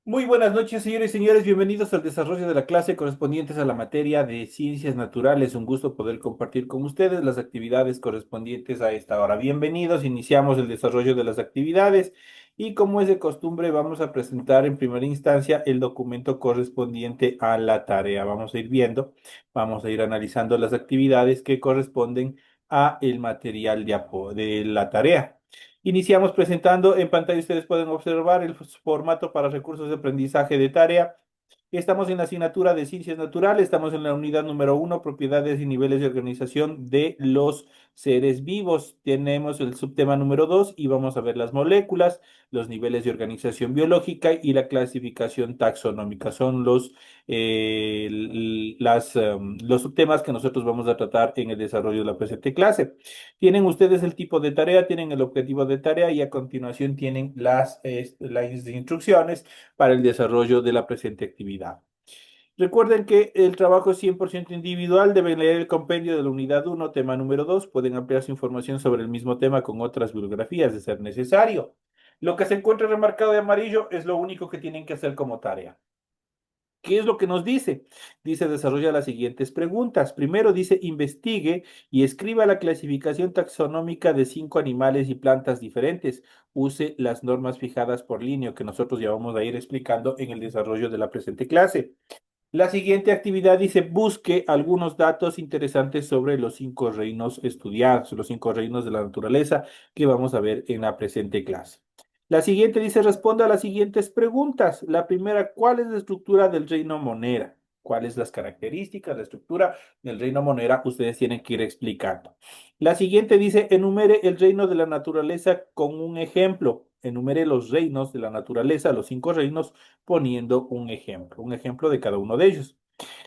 Muy buenas noches, señores y señores. Bienvenidos al desarrollo de la clase correspondientes a la materia de ciencias naturales. Un gusto poder compartir con ustedes las actividades correspondientes a esta hora. Bienvenidos. Iniciamos el desarrollo de las actividades y como es de costumbre, vamos a presentar en primera instancia el documento correspondiente a la tarea. Vamos a ir viendo, vamos a ir analizando las actividades que corresponden a el material de la tarea. Iniciamos presentando en pantalla, ustedes pueden observar el formato para recursos de aprendizaje de tarea. Estamos en la asignatura de Ciencias Naturales, estamos en la unidad número 1, propiedades y niveles de organización de los seres vivos. Tenemos el subtema número 2 y vamos a ver las moléculas, los niveles de organización biológica y la clasificación taxonómica. Son los subtemas que nosotros vamos a tratar en el desarrollo de la presente clase. Tienen ustedes el tipo de tarea, tienen el objetivo de tarea y a continuación tienen las instrucciones para el desarrollo de la presente actividad. Recuerden que el trabajo es 100% individual, deben leer el compendio de la unidad 1, tema número 2, pueden ampliar su información sobre el mismo tema con otras bibliografías de ser necesario. Lo que se encuentra remarcado de amarillo es lo único que tienen que hacer como tarea. ¿Qué es lo que nos dice? Dice, desarrolla las siguientes preguntas. Primero dice, investigue y escriba la clasificación taxonómica de 5 animales y plantas diferentes. Use las normas fijadas por línea que nosotros ya vamos a ir explicando en el desarrollo de la presente clase. La siguiente actividad dice, busque algunos datos interesantes sobre los 5 reinos estudiados, los 5 reinos de la naturaleza que vamos a ver en la presente clase. La siguiente dice, responda a las siguientes preguntas. La primera, ¿cuál es la estructura del reino Monera? ¿Cuáles las características, la estructura del reino Monera? Ustedes tienen que ir explicando. La siguiente dice, enumere el reino de la naturaleza con un ejemplo. Enumere los reinos de la naturaleza, los 5 reinos, poniendo un ejemplo de cada uno de ellos.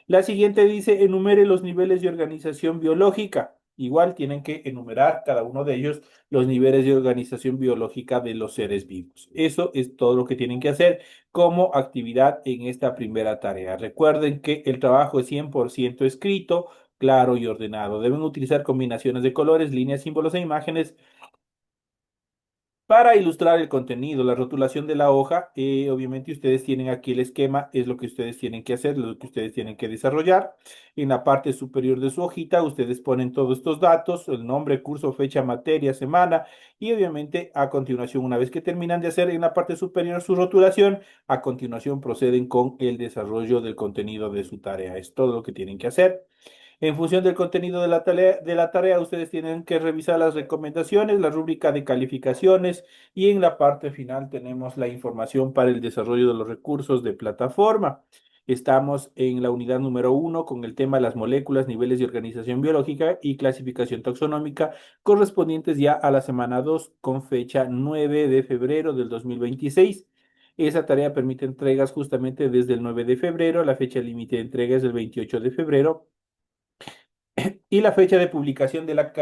La siguiente dice, enumere los niveles de organización biológica. Igual tienen que enumerar cada uno de ellos los niveles de organización biológica de los seres vivos. Eso es todo lo que tienen que hacer como actividad en esta primera tarea. Recuerden que el trabajo es 100% escrito, claro y ordenado. Deben utilizar combinaciones de colores, líneas, símbolos e imágenes para ilustrar el contenido, la rotulación de la hoja. Obviamente ustedes tienen aquí el esquema, es lo que ustedes tienen que hacer, lo que ustedes tienen que desarrollar. En la parte superior de su hojita, ustedes ponen todos estos datos, el nombre, curso, fecha, materia, semana, y obviamente a continuación, una vez que terminan de hacer en la parte superior su rotulación, a continuación proceden con el desarrollo del contenido de su tarea. Es todo lo que tienen que hacer. En función del contenido de la tarea, ustedes tienen que revisar las recomendaciones, la rúbrica de calificaciones y en la parte final tenemos la información para el desarrollo de los recursos de plataforma. Estamos en la unidad número 1 con el tema de las moléculas, niveles de organización biológica y clasificación taxonómica correspondientes ya a la semana 2 con fecha 9 de febrero del 2026. Esa tarea permite entregas justamente desde el 9 de febrero, la fecha límite de entrega es el 28 de febrero y la fecha de publicación de la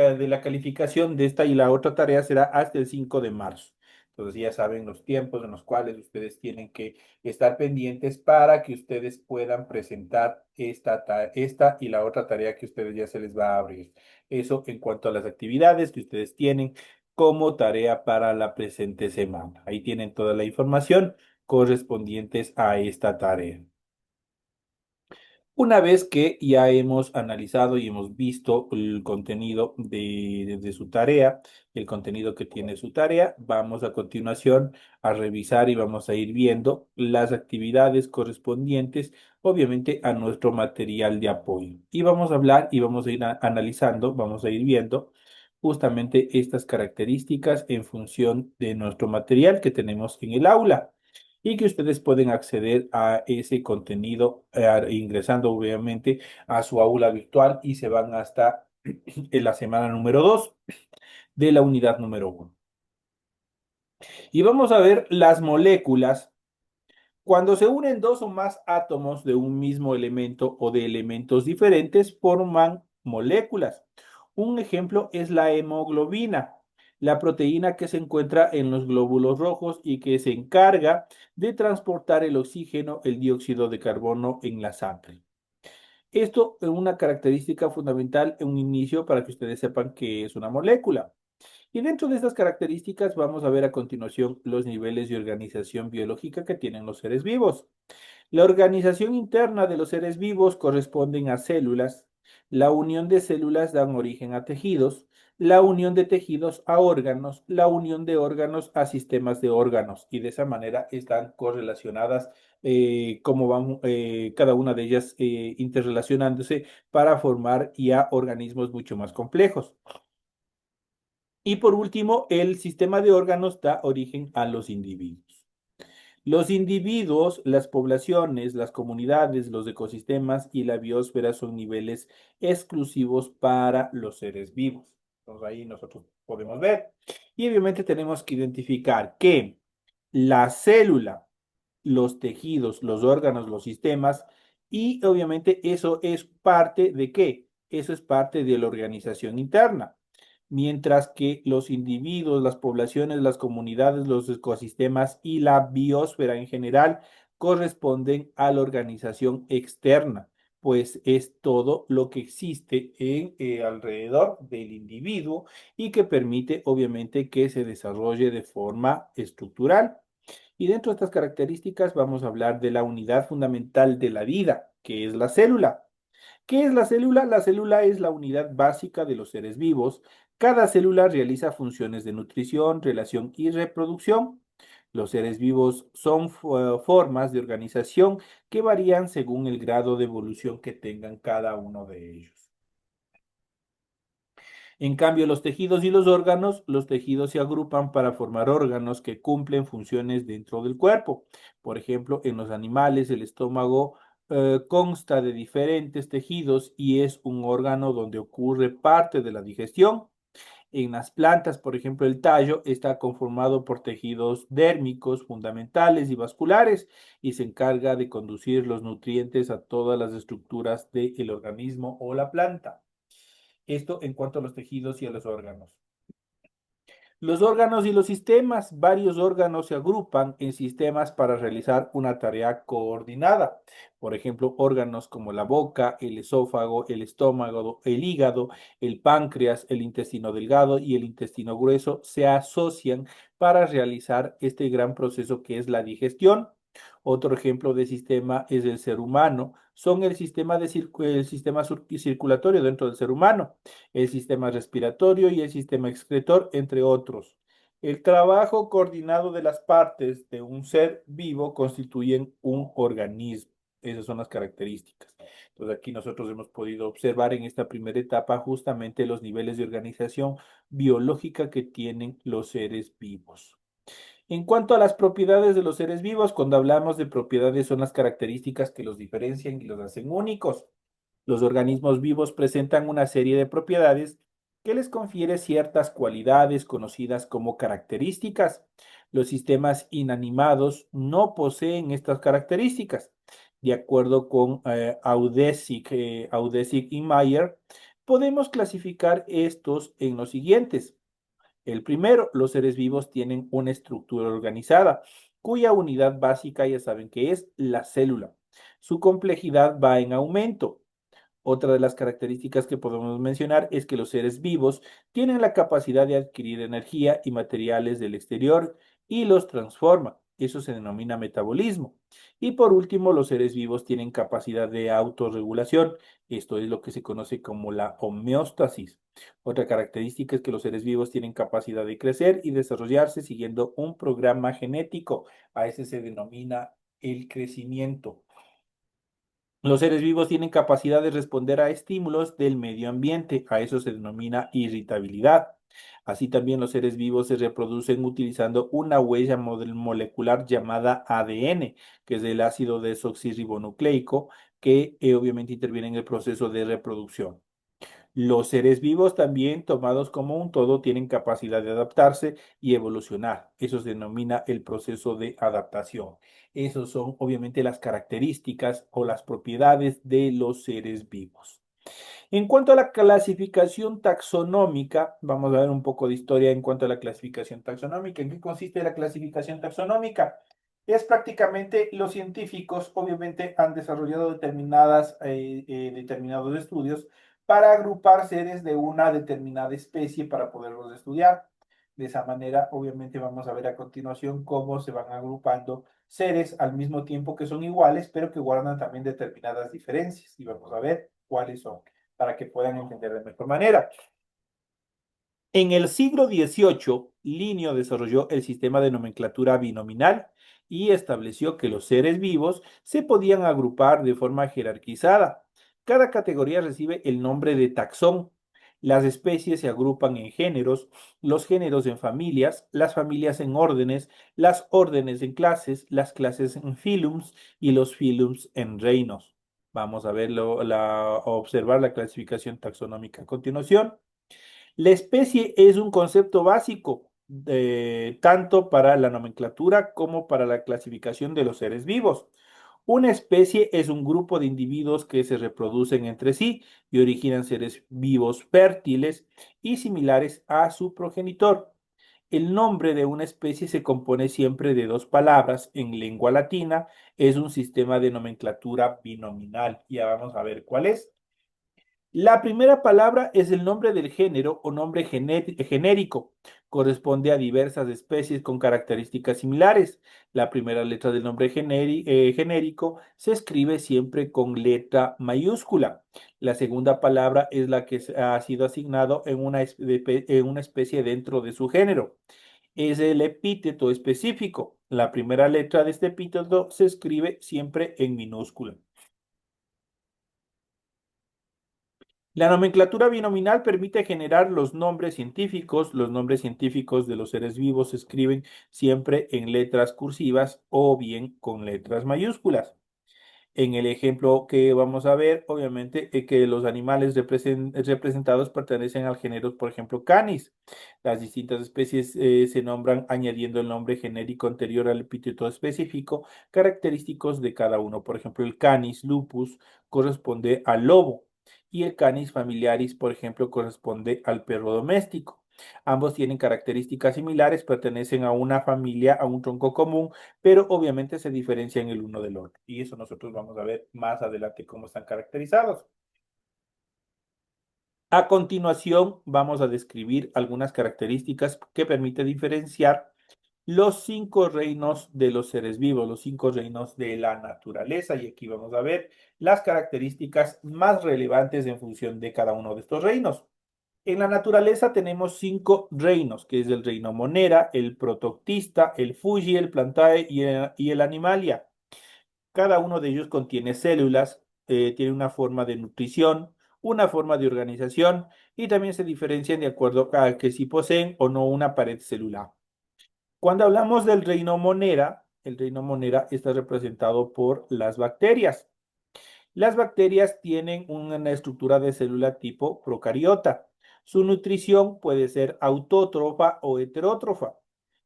calificación de esta y la otra tarea será hasta el 5 de marzo. Entonces ya saben los tiempos en los cuales ustedes tienen que estar pendientes para que ustedes puedan presentar esta y la otra tarea que ustedes ya se les va a abrir. Eso en cuanto a las actividades que ustedes tienen como tarea para la presente semana. Ahí tienen toda la información correspondientes a esta tarea. Una vez que ya hemos analizado y hemos visto el contenido de su tarea, el contenido que tiene su tarea, vamos a continuación a revisar y vamos a ir viendo las actividades correspondientes, obviamente, a nuestro material de apoyo. Y vamos a hablar y vamos a ir analizando, vamos a ir viendo justamente estas características en función de nuestro material que tenemos en el aula y que ustedes pueden acceder a ese contenido ingresando obviamente a su aula virtual y se van hasta en la semana número 2 de la unidad número 1. Y vamos a ver las moléculas. Cuando se unen dos o más átomos de un mismo elemento o de elementos diferentes, forman moléculas. Un ejemplo es la hemoglobina, la proteína que se encuentra en los glóbulos rojos y que se encarga de transportar el oxígeno, el dióxido de carbono en la sangre. Esto es una característica fundamental en un inicio para que ustedes sepan que es una molécula. Y dentro de estas características vamos a ver a continuación los niveles de organización biológica que tienen los seres vivos. La organización interna de los seres vivos corresponden a células. La unión de células dan origen a tejidos, la unión de tejidos a órganos, la unión de órganos a sistemas de órganos y de esa manera están correlacionadas cómo van cada una de ellas interrelacionándose para formar ya organismos mucho más complejos. Y por último, el sistema de órganos da origen a los individuos. Los individuos, las poblaciones, las comunidades, los ecosistemas y la biosfera son niveles exclusivos para los seres vivos. Entonces ahí nosotros podemos ver. Y obviamente tenemos que identificar que la célula, los tejidos, los órganos, los sistemas, y obviamente eso es parte de qué? Eso es parte de la organización interna mientras que los individuos, las poblaciones, las comunidades, los ecosistemas y la biosfera en general corresponden a la organización externa, pues es todo lo que existe en alrededor del individuo y que permite obviamente que se desarrolle de forma estructural. Y dentro de estas características vamos a hablar de la unidad fundamental de la vida, que es la célula. ¿Qué es la célula? La célula es la unidad básica de los seres vivos. Cada célula realiza funciones de nutrición, relación y reproducción. Los seres vivos son formas de organización que varían según el grado de evolución que tengan cada uno de ellos. En cambio, los tejidos y los tejidos se agrupan para formar órganos que cumplen funciones dentro del cuerpo. Por ejemplo, en los animales, el estómago consta de diferentes tejidos y es un órgano donde ocurre parte de la digestión. En las plantas, por ejemplo, el tallo está conformado por tejidos dérmicos, fundamentales y vasculares y se encarga de conducir los nutrientes a todas las estructuras del organismo o la planta. Esto en cuanto a los tejidos y a los órganos. Los órganos y los sistemas, varios órganos se agrupan en sistemas para realizar una tarea coordinada. Por ejemplo, órganos como la boca, el esófago, el estómago, el hígado, el páncreas, el intestino delgado y el intestino grueso se asocian para realizar este gran proceso que es la digestión. Otro ejemplo de sistema es el ser humano. Son el sistema, el sistema circulatorio dentro del ser humano, el sistema respiratorio y el sistema excretor, entre otros. El trabajo coordinado de las partes de un ser vivo constituyen un organismo. Esas son las características. Entonces aquí nosotros hemos podido observar en esta primera etapa justamente los niveles de organización biológica que tienen los seres vivos. En cuanto a las propiedades de los seres vivos, cuando hablamos de propiedades son las características que los diferencian y los hacen únicos. Los organismos vivos presentan una serie de propiedades que les confiere ciertas cualidades conocidas como características. Los sistemas inanimados no poseen estas características. De acuerdo con Audesic y Mayer, podemos clasificar estos en los siguientes. El primero, los seres vivos tienen una estructura organizada, cuya unidad básica ya saben que es la célula. Su complejidad va en aumento. Otra de las características que podemos mencionar es que los seres vivos tienen la capacidad de adquirir energía y materiales del exterior y los transforma. Eso se denomina metabolismo. Y por último, los seres vivos tienen capacidad de autorregulación. Esto es lo que se conoce como la homeostasis. Otra característica es que los seres vivos tienen capacidad de crecer y desarrollarse siguiendo un programa genético. A ese se denomina el crecimiento. Los seres vivos tienen capacidad de responder a estímulos del medio ambiente, a eso se denomina irritabilidad. Así también los seres vivos se reproducen utilizando una huella molecular llamada ADN, que es el ácido desoxirribonucleico, que obviamente interviene en el proceso de reproducción. Los seres vivos también, tomados como un todo, tienen capacidad de adaptarse y evolucionar. Eso se denomina el proceso de adaptación. Esas son obviamente las características o las propiedades de los seres vivos. En cuanto a la clasificación taxonómica, vamos a ver un poco de historia en cuanto a la clasificación taxonómica. ¿En qué consiste la clasificación taxonómica? Es prácticamente los científicos, obviamente, han desarrollado determinados estudios para agrupar seres de una determinada especie para poderlos estudiar. De esa manera, obviamente, vamos a ver a continuación cómo se van agrupando seres al mismo tiempo que son iguales, pero que guardan también determinadas diferencias. Y vamos a ver cuáles son, para que puedan entender de mejor manera. En el siglo XVIII, Linneo desarrolló el sistema de nomenclatura binominal y estableció que los seres vivos se podían agrupar de forma jerarquizada. Cada categoría recibe el nombre de taxón. Las especies se agrupan en géneros, los géneros en familias, las familias en órdenes, las órdenes en clases, las clases en phylums y los phylums en reinos. Vamos a verlo, a observar la clasificación taxonómica a continuación. La especie es un concepto básico tanto para la nomenclatura como para la clasificación de los seres vivos. Una especie es un grupo de individuos que se reproducen entre sí y originan seres vivos fértiles y similares a su progenitor. El nombre de una especie se compone siempre de dos palabras. En lengua latina es un sistema de nomenclatura binominal. Ya vamos a ver cuál es. La primera palabra es el nombre del género o nombre genérico. Corresponde a diversas especies con características similares. La primera letra del nombre genérico se escribe siempre con letra mayúscula. La segunda palabra es la que ha sido asignado en una especie dentro de su género. Es el epíteto específico. La primera letra de este epíteto se escribe siempre en minúscula. La nomenclatura binominal permite generar los nombres científicos. Los nombres científicos de los seres vivos se escriben siempre en letras cursivas o bien con letras mayúsculas. En el ejemplo que vamos a ver, obviamente, que los animales representados pertenecen al género, por ejemplo, Canis. Las distintas especies se nombran añadiendo el nombre genérico anterior al epíteto específico, característicos de cada uno. Por ejemplo, el Canis lupus corresponde al lobo y el Canis familiaris, por ejemplo, corresponde al perro doméstico. Ambos tienen características similares, pertenecen a una familia, a un tronco común, pero obviamente se diferencian el uno del otro. Y eso nosotros vamos a ver más adelante cómo están caracterizados. A continuación, vamos a describir algunas características que permiten diferenciar los cinco reinos de los seres vivos, los cinco reinos de la naturaleza. Y aquí vamos a ver las características más relevantes en función de cada uno de estos reinos. En la naturaleza tenemos cinco reinos, que es el reino Monera, el Protoctista, el Fuji, el Plantae y el Animalia. Cada uno de ellos contiene células, tiene una forma de nutrición, una forma de organización y también se diferencian de acuerdo a que si poseen o no una pared celular. Cuando hablamos del reino Monera, el reino Monera está representado por las bacterias. Las bacterias tienen una estructura de célula tipo procariota. Su nutrición puede ser autótrofa o heterótrofa.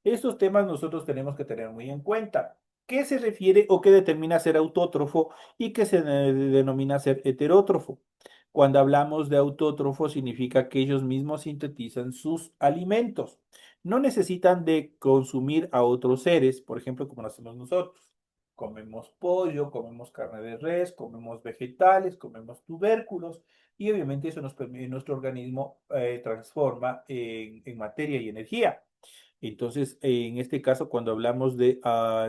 Estos temas nosotros tenemos que tener muy en cuenta. ¿Qué se refiere o qué determina ser autótrofo y qué se denomina ser heterótrofo? Cuando hablamos de autótrofo significa que ellos mismos sintetizan sus alimentos. No necesitan de consumir a otros seres, por ejemplo, como lo hacemos nosotros. Comemos pollo, comemos carne de res, comemos vegetales, comemos tubérculos y obviamente eso nos permite, nuestro organismo transforma en materia y energía. Entonces, en este caso, cuando hablamos de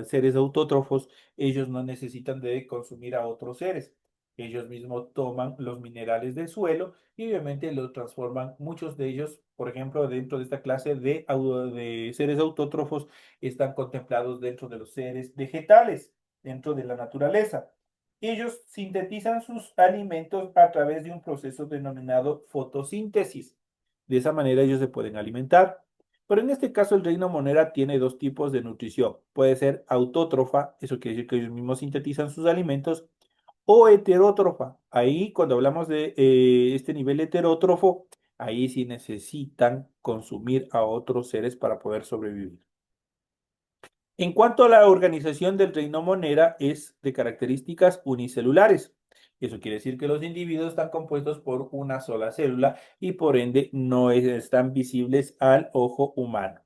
seres autótrofos, ellos no necesitan de consumir a otros seres. Ellos mismos toman los minerales del suelo y obviamente los transforman. Muchos de ellos, por ejemplo, dentro de esta clase de seres autótrofos, están contemplados dentro de los seres vegetales, dentro de la naturaleza. Ellos sintetizan sus alimentos a través de un proceso denominado fotosíntesis. De esa manera ellos se pueden alimentar. Pero en este caso el reino monera tiene dos tipos de nutrición. Puede ser autótrofa, eso quiere decir que ellos mismos sintetizan sus alimentos, o heterótrofa. Ahí cuando hablamos de este nivel heterótrofo, ahí sí necesitan consumir a otros seres para poder sobrevivir. En cuanto a la organización del reino monera, es de características unicelulares. Eso quiere decir que los individuos están compuestos por una sola célula y por ende no están visibles al ojo humano.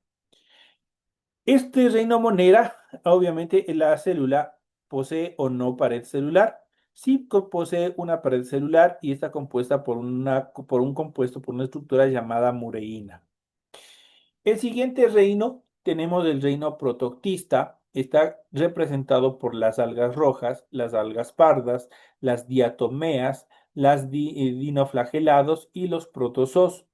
Este reino monera, obviamente, la célula posee o no pared celular. Sí posee una pared celular y está compuesta por un compuesto, por una estructura llamada mureína. El siguiente reino, tenemos el reino protoctista, está representado por las algas rojas, las algas pardas, las diatomeas, dinoflagelados y los protozoos.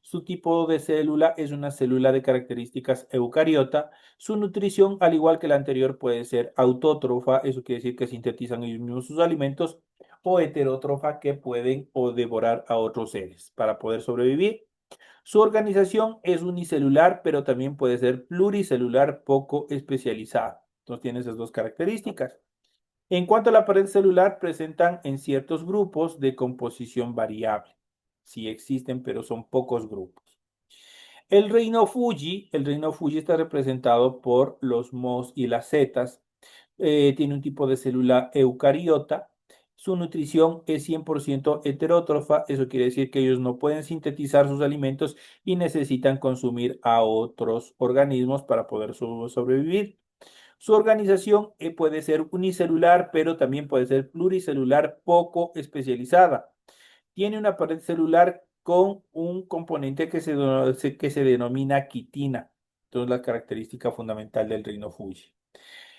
Su tipo de célula es una célula de características eucariota. Su nutrición, al igual que la anterior, puede ser autótrofa, eso quiere decir que sintetizan ellos mismos sus alimentos, o heterótrofa, que pueden o devorar a otros seres para poder sobrevivir. Su organización es unicelular, pero también puede ser pluricelular poco especializada. Entonces tiene esas dos características. En cuanto a la pared celular, presentan en ciertos grupos de composición variable. Sí existen, pero son pocos grupos. El reino Fuji está representado por los mos y las zetas. Tiene un tipo de célula eucariota. Su nutrición es 100% heterótrofa, eso quiere decir que ellos no pueden sintetizar sus alimentos y necesitan consumir a otros organismos para poder sobrevivir. Su organización puede ser unicelular, pero también puede ser pluricelular poco especializada. Tiene una pared celular con un componente que se denomina quitina. Entonces, la característica fundamental del reino Fuji.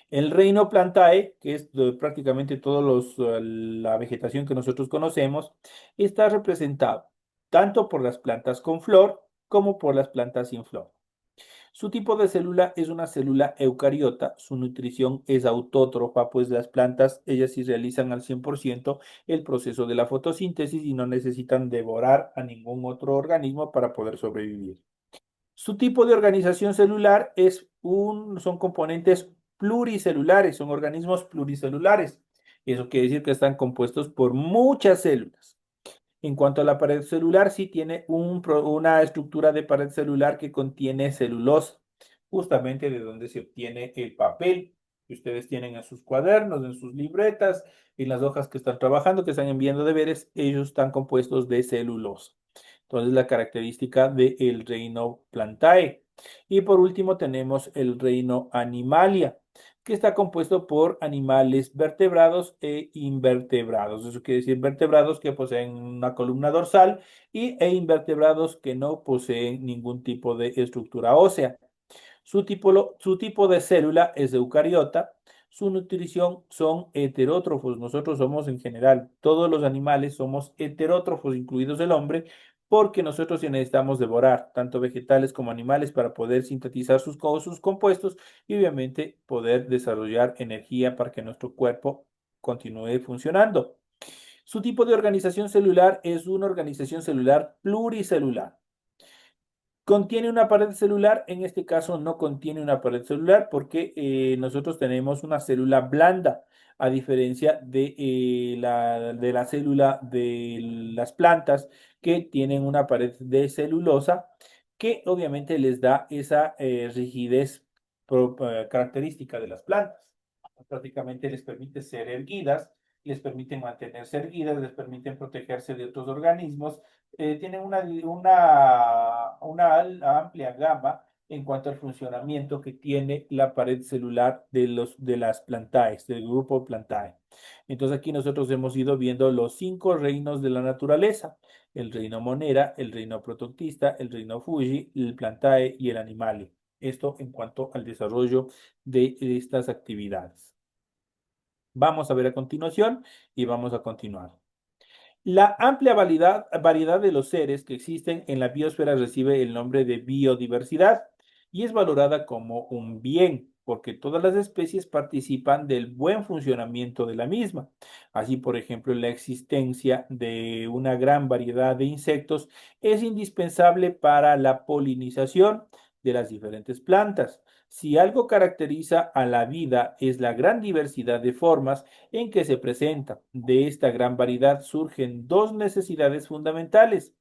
El reino Plantae, que es prácticamente toda la vegetación que nosotros conocemos, está representado tanto por las plantas con flor como por las plantas sin flor. Su tipo de célula es una célula eucariota, su nutrición es autótrofa, pues las plantas, ellas sí realizan al 100% el proceso de la fotosíntesis y no necesitan devorar a ningún otro organismo para poder sobrevivir. Su tipo de organización celular son componentes pluricelulares, son organismos pluricelulares. Eso quiere decir que están compuestos por muchas células. En cuanto a la pared celular, sí tiene una estructura de pared celular que contiene celulosa, justamente de donde se obtiene el papel que ustedes tienen en sus cuadernos, en sus libretas, en las hojas que están trabajando, que están enviando deberes, ellos están compuestos de celulosa. Entonces, la característica del reino Plantae. Y por último, tenemos el reino Animalia, que está compuesto por animales vertebrados e invertebrados. Eso quiere decir vertebrados que poseen una columna dorsal e invertebrados que no poseen ningún tipo de estructura ósea. Su tipo de célula es eucariota. Su nutrición son heterótrofos. Nosotros somos en general, todos los animales somos heterótrofos, incluidos el hombre, porque nosotros sí necesitamos devorar tanto vegetales como animales para poder sintetizar sus compuestos y obviamente poder desarrollar energía para que nuestro cuerpo continúe funcionando. Su tipo de organización celular es una organización celular pluricelular. ¿Contiene una pared celular? En este caso no contiene una pared celular porque nosotros tenemos una célula blanda, a diferencia de la célula de las plantas que tienen una pared de celulosa que obviamente les da esa rigidez característica de las plantas. Prácticamente les permite ser erguidas, les permiten mantenerse erguidas, les permiten protegerse de otros organismos, tienen una amplia gama en cuanto al funcionamiento que tiene la pared celular de las plantaes, del grupo Plantae. Entonces aquí nosotros hemos ido viendo los 5 reinos de la naturaleza: el reino Monera, el reino protoctista, el reino Fuji, el Plantae y el Animale. Esto en cuanto al desarrollo de estas actividades. Vamos a ver a continuación y vamos a continuar. La amplia variedad de los seres que existen en la biosfera recibe el nombre de biodiversidad y es valorada como un bien, porque todas las especies participan del buen funcionamiento de la misma. Así, por ejemplo, la existencia de una gran variedad de insectos es indispensable para la polinización de las diferentes plantas. Si algo caracteriza a la vida es la gran diversidad de formas en que se presenta. De esta gran variedad surgen dos necesidades fundamentales.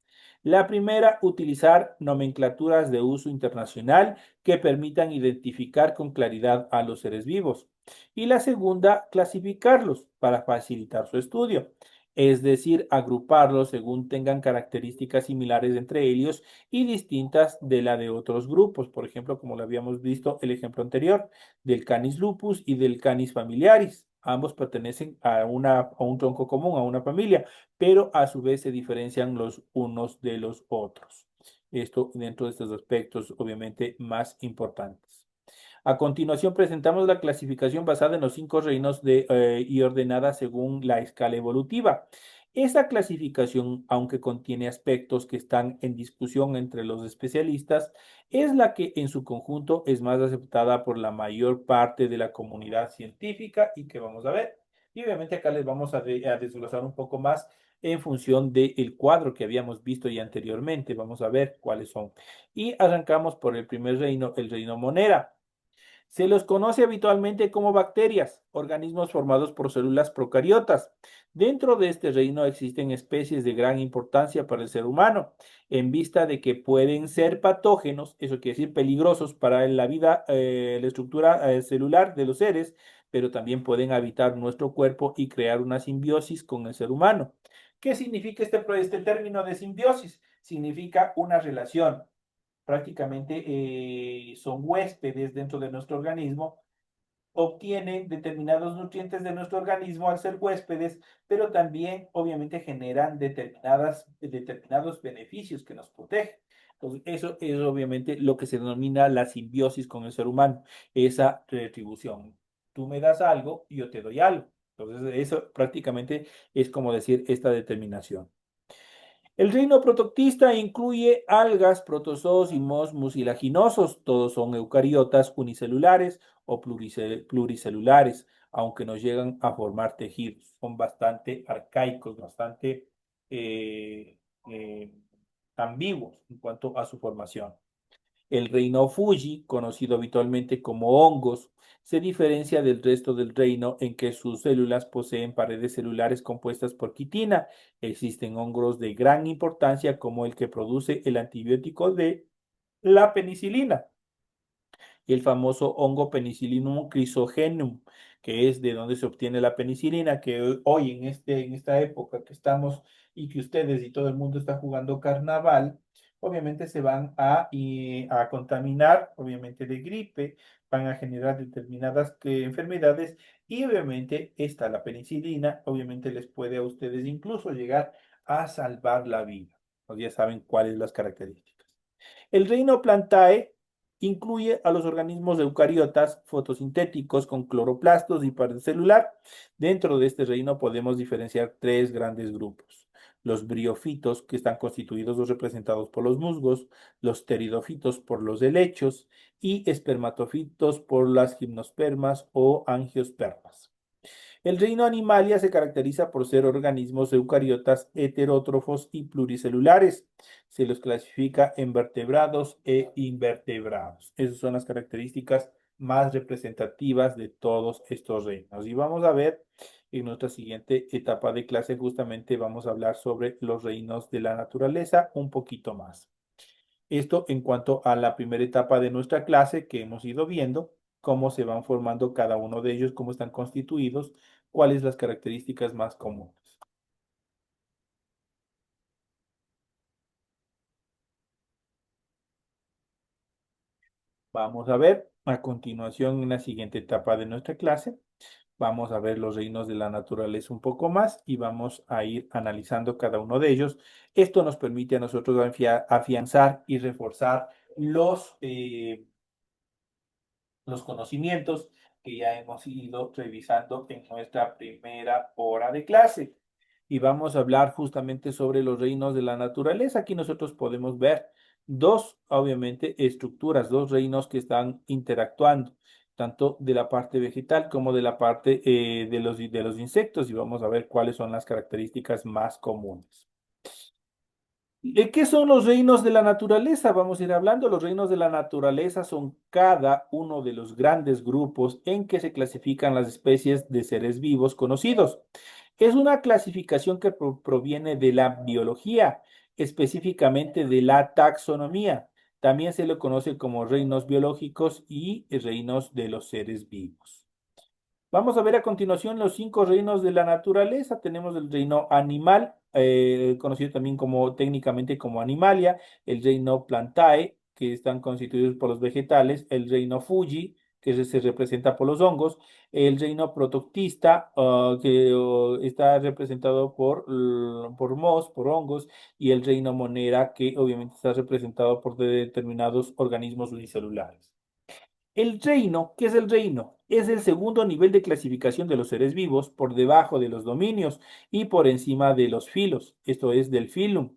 La primera, utilizar nomenclaturas de uso internacional que permitan identificar con claridad a los seres vivos. Y la segunda, clasificarlos para facilitar su estudio, es decir, agruparlos según tengan características similares entre ellos y distintas de la de otros grupos. Por ejemplo, como lo habíamos visto el ejemplo anterior, del Canis lupus y del Canis familiaris. Ambos pertenecen a un tronco común, a una familia, pero a su vez se diferencian los unos de los otros. Esto dentro de estos aspectos, obviamente, más importantes. A continuación presentamos la clasificación basada en los 5 reinos y ordenada según la escala evolutiva. Esa clasificación, aunque contiene aspectos que están en discusión entre los especialistas, es la que en su conjunto es más aceptada por la mayor parte de la comunidad científica y que vamos a ver. Y obviamente acá les vamos a desglosar un poco más en función del cuadro que habíamos visto ya anteriormente. Vamos a ver cuáles son. Y arrancamos por el primer reino, el reino Monera. Se los conoce habitualmente como bacterias, organismos formados por células procariotas. Dentro de este reino existen especies de gran importancia para el ser humano, en vista de que pueden ser patógenos, eso quiere decir peligrosos para la vida, la estructura celular de los seres, pero también pueden habitar nuestro cuerpo y crear una simbiosis con el ser humano. ¿Qué significa este término de simbiosis? Significa una relación prácticamente son huéspedes dentro de nuestro organismo, obtienen determinados nutrientes de nuestro organismo al ser huéspedes, pero también obviamente generan determinados beneficios que nos protegen. Entonces, eso es obviamente lo que se denomina la simbiosis con el ser humano, esa retribución. Tú me das algo y yo te doy algo. Entonces, eso prácticamente es como decir esta determinación. El reino protoctista incluye algas, protozoos y mos mucilaginosos. Todos son eucariotas unicelulares o pluricelulares, aunque no llegan a formar tejidos. Son bastante arcaicos, bastante eh, eh, ambiguos en cuanto a su formación. El reino Fuji, conocido habitualmente como hongos, se diferencia del resto del reino en que sus células poseen paredes celulares compuestas por quitina. Existen hongos de gran importancia como el que produce el antibiótico de la penicilina y el famoso hongo Penicillium chrysogenum, que es de donde se obtiene la penicilina, que hoy en esta época que estamos y que ustedes y todo el mundo está jugando carnaval, obviamente se van a contaminar, obviamente de gripe, van a generar determinadas enfermedades y obviamente esta, la penicilina, obviamente les puede a ustedes incluso llegar a salvar la vida. Pues ya saben cuáles las características. El reino Plantae incluye a los organismos eucariotas fotosintéticos con cloroplastos y pared celular. Dentro de este reino podemos diferenciar 3 grandes grupos. Los briofitos, que están constituidos o representados por los musgos, los pteridofitos por los helechos y espermatofitos por las gimnospermas o angiospermas. El reino Animalia se caracteriza por ser organismos eucariotas heterótrofos y pluricelulares. Se los clasifica en vertebrados e invertebrados. Esas son las características más representativas de todos estos reinos. Y vamos a ver en nuestra siguiente etapa de clase, justamente vamos a hablar sobre los reinos de la naturaleza un poquito más. Esto en cuanto a la primera etapa de nuestra clase que hemos ido viendo, cómo se van formando cada uno de ellos, cómo están constituidos, cuáles las características más comunes. Vamos a ver a continuación en la siguiente etapa de nuestra clase. Vamos a ver los reinos de la naturaleza un poco más y vamos a ir analizando cada uno de ellos. Esto nos permite a nosotros afianzar y reforzar los conocimientos que ya hemos ido revisando en nuestra primera hora de clase. Y vamos a hablar justamente sobre los reinos de la naturaleza. Aquí nosotros podemos ver obviamente, estructuras, 2 reinos que están interactuando, tanto de la parte vegetal como de la parte de los insectos. Y vamos a ver cuáles son las características más comunes. ¿Qué son los reinos de la naturaleza? Vamos a ir hablando. Los reinos de la naturaleza son cada uno de los grandes grupos en que se clasifican las especies de seres vivos conocidos. Es una clasificación que proviene de la biología, específicamente de la taxonomía. También se le conoce como reinos biológicos y reinos de los seres vivos. Vamos a ver a continuación los 5 reinos de la naturaleza. Tenemos el reino animal, conocido también como técnicamente como animalia, el reino plantae, que están constituidos por los vegetales, el reino Fuji, se representa por los hongos, el reino protoctista, que está representado por mos, por hongos, y el reino monera, que obviamente está representado por determinados organismos unicelulares. El reino, ¿qué es el reino? Es el segundo nivel de clasificación de los seres vivos por debajo de los dominios y por encima de los filos, esto es del filum.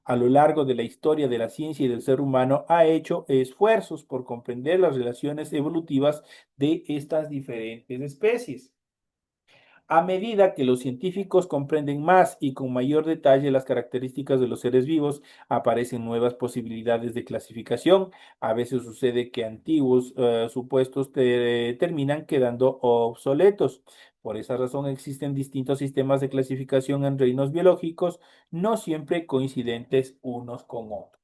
A lo largo de la historia de la ciencia y del ser humano ha hecho esfuerzos por comprender las relaciones evolutivas de estas diferentes especies. A medida que los científicos comprenden más y con mayor detalle las características de los seres vivos, aparecen nuevas posibilidades de clasificación. A veces sucede que antiguos supuestos terminan quedando obsoletos. Por esa razón existen distintos sistemas de clasificación en reinos biológicos, no siempre coincidentes unos con otros.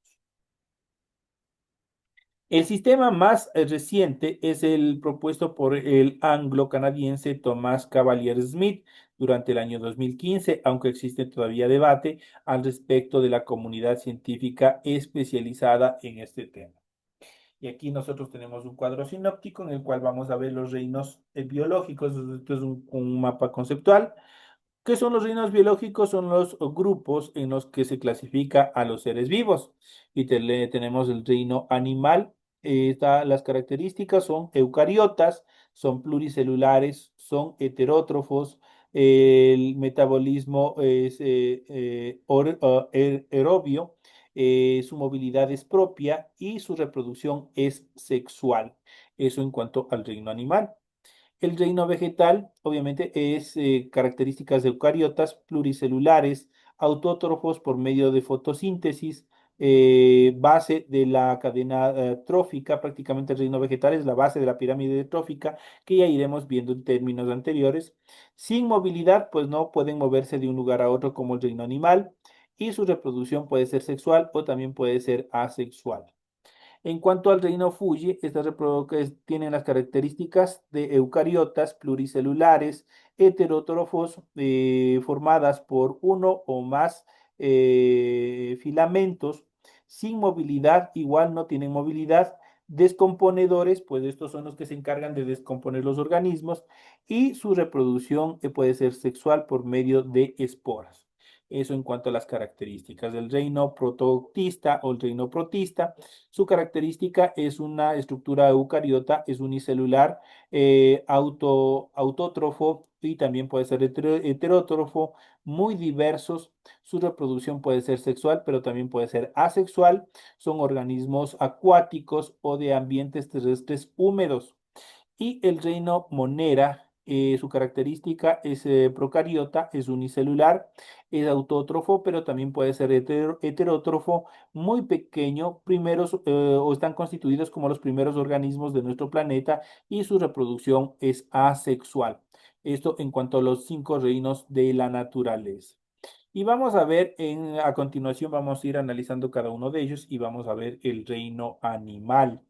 El sistema más reciente es el propuesto por el anglo-canadiense Thomas Cavalier Smith durante el año 2015, aunque existe todavía debate al respecto de la comunidad científica especializada en este tema. Y aquí nosotros tenemos un cuadro sinóptico en el cual vamos a ver los reinos biológicos. Esto es un mapa conceptual. ¿Qué son los reinos biológicos? Son los grupos en los que se clasifica a los seres vivos. Y tenemos el reino animal. Las características son eucariotas, son pluricelulares, son heterótrofos. El metabolismo es aerobio, su movilidad es propia y su reproducción es sexual. Eso en cuanto al reino animal. El reino vegetal, obviamente, es características de eucariotas pluricelulares, autótrofos por medio de fotosíntesis, base de la cadena trófica, prácticamente el reino vegetal es la base de la pirámide trófica, que ya iremos viendo en términos anteriores. Sin movilidad, pues no pueden moverse de un lugar a otro como el reino animal, y su reproducción puede ser sexual o también puede ser asexual. En cuanto al reino Fuji, estas tienen las características de eucariotas pluricelulares, heterótrofos, formadas por uno o más filamentos, sin movilidad, igual no tienen movilidad, descomponedores, pues estos son los que se encargan de descomponer los organismos, y su reproducción puede ser sexual por medio de esporas. Eso en cuanto a las características del reino protoctista o el reino protista. Su característica es una estructura eucariota, es unicelular, autótrofo y también puede ser heterótrofo, muy diversos. Su reproducción puede ser sexual, pero también puede ser asexual. Son organismos acuáticos o de ambientes terrestres húmedos. Y el reino Monera, su característica es procariota, es unicelular, es autótrofo, pero también puede ser heterótrofo, muy pequeño, primeros o están constituidos como los primeros organismos de nuestro planeta y su reproducción es asexual. Esto en cuanto a los 5 reinos de la naturaleza. Y vamos a ver a continuación, vamos a ir analizando cada uno de ellos y vamos a ver el reino animal.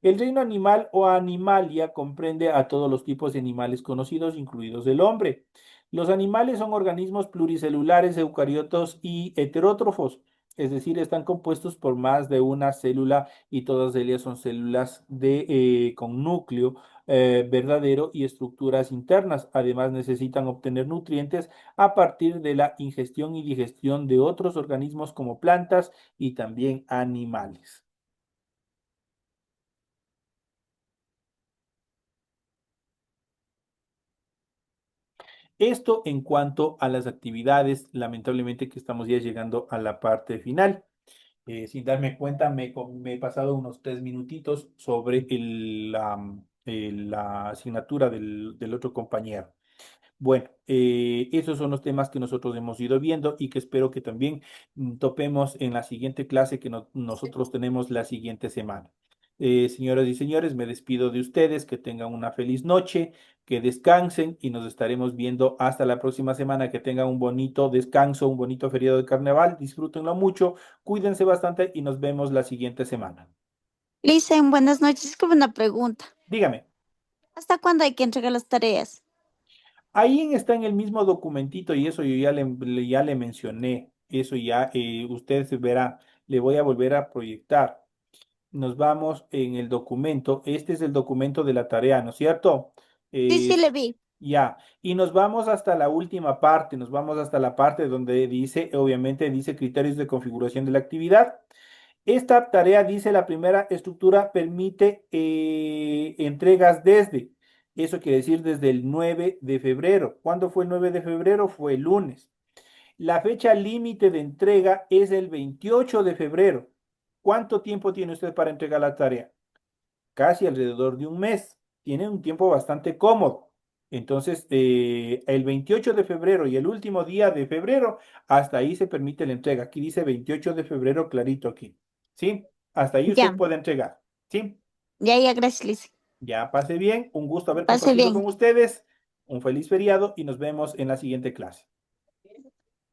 El reino animal o animalia comprende a todos los tipos de animales conocidos, incluidos el hombre. Los animales son organismos pluricelulares, eucariotos y heterótrofos, es decir, están compuestos por más de una célula y todas ellas son células con núcleo verdadero y estructuras internas. Además, necesitan obtener nutrientes a partir de la ingestión y digestión de otros organismos como plantas y también animales. Esto en cuanto a las actividades, lamentablemente que estamos ya llegando a la parte final. Sin darme cuenta, me he pasado unos 3 minutitos sobre la asignatura del otro compañero. Bueno, esos son los temas que nosotros hemos ido viendo y que espero que también topemos en la siguiente clase que nosotros tenemos la siguiente semana. Señoras y señores, me despido de ustedes, que tengan una feliz noche, que descansen y nos estaremos viendo hasta la próxima semana. Que tengan un bonito descanso, un bonito feriado de carnaval, disfrútenlo mucho, cuídense bastante y nos vemos la siguiente semana. Listen, buenas noches. Es como una pregunta. Dígame. ¿Hasta cuándo hay que entregar las tareas? Ahí está en el mismo documentito y eso yo ya le mencioné. Eso ya usted se verá. Le voy a volver a proyectar. nos vamos en el documento. Este es el documento de la tarea, ¿no es cierto? Sí, sí, le Es, vi. ya. Y nos vamos hasta la última parte, nos vamos hasta la parte donde dice, obviamente dice criterios de configuración de la actividad. Esta tarea, dice la primera estructura, permite entregas desde. Eso quiere decir desde el 9 de febrero. ¿Cuándo fue el 9 de febrero? Fue el lunes. La fecha límite de entrega es el 28 de febrero. ¿Cuánto tiempo tiene usted para entregar la tarea? Casi alrededor de un mes. Tiene un tiempo bastante cómodo. Entonces, el 28 de febrero y el último día de febrero, hasta ahí se permite la entrega. Aquí dice 28 de febrero, clarito aquí. ¿Sí? Hasta ahí usted Ya, puede entregar. ¿Sí? ya, gracias, Lice. Ya pase bien. Un gusto haber Pase compartido bien. con ustedes. Un feliz feriado y nos vemos en la siguiente clase.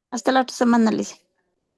Hasta la otra semana, Lice.